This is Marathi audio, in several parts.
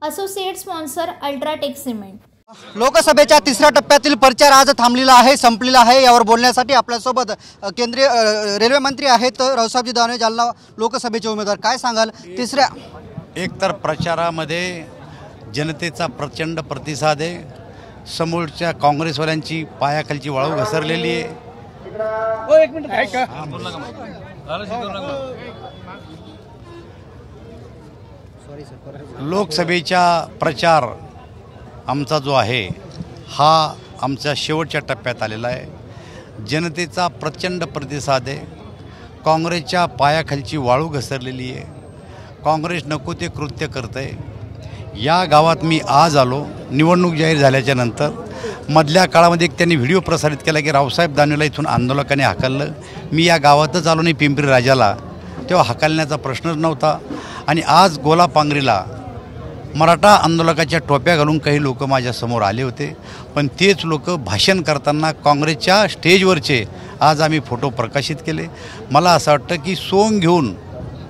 Associate sponsor UltraTech cement. लोकसभेच्या तिसऱ्या टप्प्यातील प्रचार आज थांबलेला आहे, संपलेला आहे। यावर बोलण्यासाठी आपल्यासोबत केंद्रीय रेल्वे मंत्री आहेत रावसाहेबजी दानवे, जालना लोकसभेचे उमेदवार। काय सांगाल तिसऱ्या? एकतर प्रचारामध्ये जनतेचा प्रचंड प्रतिसाद आहे, समोरच्या काँग्रेसवाल्यांची पायाखालची वाळू घसरलेली आहे। लोकसभेचा प्रचार आमचा जो आहे हा आमच्या शेवटच्या टप्प्यात आलेला आहे। जनतेचा प्रचंड प्रतिसाद आहे, काँग्रेसच्या पायाखालची वाळू घसरलेली आहे, काँग्रेस नको ते कृत्य करत आहे। या गावात मी आज आलो, निवडणूक जाहीर झाल्याच्या नंतर मधल्या काळामध्ये एक त्यांनी व्हिडिओ प्रसारित केला की रावसाहेब दानवेला इथून आंदोलकांनी हाकललं। मी या गावातच आलो नाही पिंपरी राजाला, तेव्हा हाकलण्याचा प्रश्नच नव्हता। आणि आज गोलापांगरीला मराठा आंदोलकाच्या टोप्या घालून काही लोक माझ्यासमोर आले होते, पण तेच लोक भाषण करताना काँग्रेसच्या स्टेजवरचे आज आम्ही फोटो प्रकाशित केले। मला असं वाटतं की सोंग घेऊन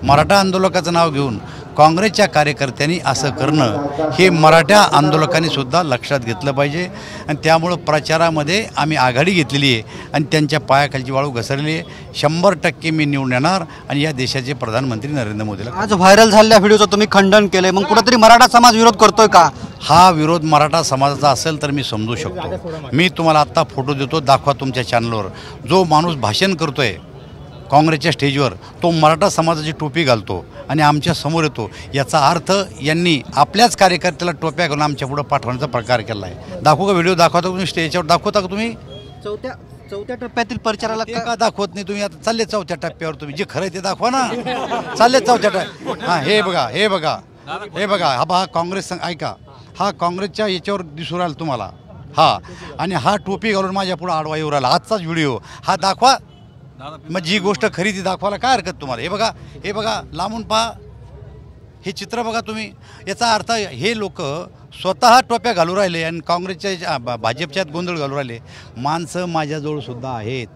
मराठा आंदोलकाचं नाव घेऊन काँग्रेसच्या कार्यकर्त्यांनी असं करणं हे मराठा आंदोलकांनी सुद्धा लक्षात घेतलं पाहिजे। आणि त्यामुळं प्रचारामध्ये आम्ही आघाडी घेतलेली आहे आणि त्यांच्या पायाखालची वाळू घसरली आहे। 100% मी निवडून येणार आणि या देशाचे प्रधानमंत्री नरेंद्र मोदीला। आज व्हायरल झालेल्या व्हिडिओचं तुम्ही खंडन केले, मग कुठेतरी मराठा समाज विरोध करतोय का? हा विरोध मराठा समाजाचा असेल तर मी समजू शकतो। मी तुम्हाला आत्ता फोटो देतो, दाखवा तुमच्या चॅनलवर। जो माणूस भाषण करतोय काँग्रेसच्या स्टेजवर तो मराठा समाजाची टोपी घालतो आणि आमच्या समोर येतो, याचा अर्थ यांनी आपल्याच कार्यकर्त्याला टोप्या घालून आमच्या पुढे पाठवण्याचा प्रकार केला आहे। दाखवू का व्हिडिओ? दाखवता तुम्ही स्टेजवर? दाखवता का तुम्ही? चौथ्या टप्प्यातील प्रचाराला का दाखवत नाही तुम्ही? आता चालले चौथ्या टप्प्यावर, तुम्ही जे खरं ते दाखवा ना। चालले चौथ्या टप्प्यावर। हां, हे बघा, हे बघा, हे बघा, हा काँग्रेस ऐका, हा काँग्रेसच्या याच्यावर दिसून राहिला तुम्हाला हा, आणि हा टोपी घालून माझ्या पुढे आडवा येऊ राहिला। आजचाच व्हिडिओ हा दाखवा, मग जी गोष्ट खरी ती दाखवायला काय हरकत तुम्हाला? हे बघा, हे बघा, लांबून पहा, हे चित्र बघा तुम्ही। याचा अर्थ हे लोक स्वतः टोप्या घालू राहिले आणि काँग्रेसच्या भाजपच्यात गोंधळ घालू राहिले। माणसं माझ्याजवळ सुद्धा आहेत,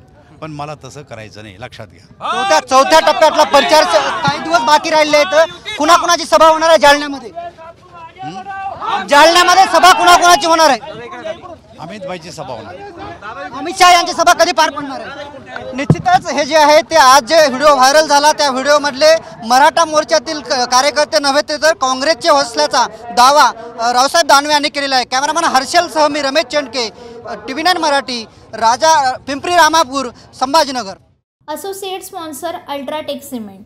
पण मला तसं करायचं नाही, लक्षात घ्या। चौथ्या टप्प्यातला प्रचार काही दिवस बाकी राहिले आहेत। कुणाकुणाची सभा होणार आहे जालन्यामध्ये? जालन्यामध्ये सभा कुणाकुणाची होणार आहे? अमित भाईची सभा होणार। अमित शहा यांची सभा कधी पार पडणार आहे? निश्चितच हे जे आहे ते आज जे व्हिडिओ व्हायरल झाला त्या व्हिडिओमधले मराठा मोर्चातील कार्यकर्ते नव्हे तर काँग्रेसचे असल्याचा दावा रावसाहेब दानवे यांनी केलेला आहे। कॅमेरामॅन हर्षलसह मी Ramesh Chandke, TV9 Marathi, Pimpri Ramapur, Sambhajinagar. Associate sponsor UltraTech cement.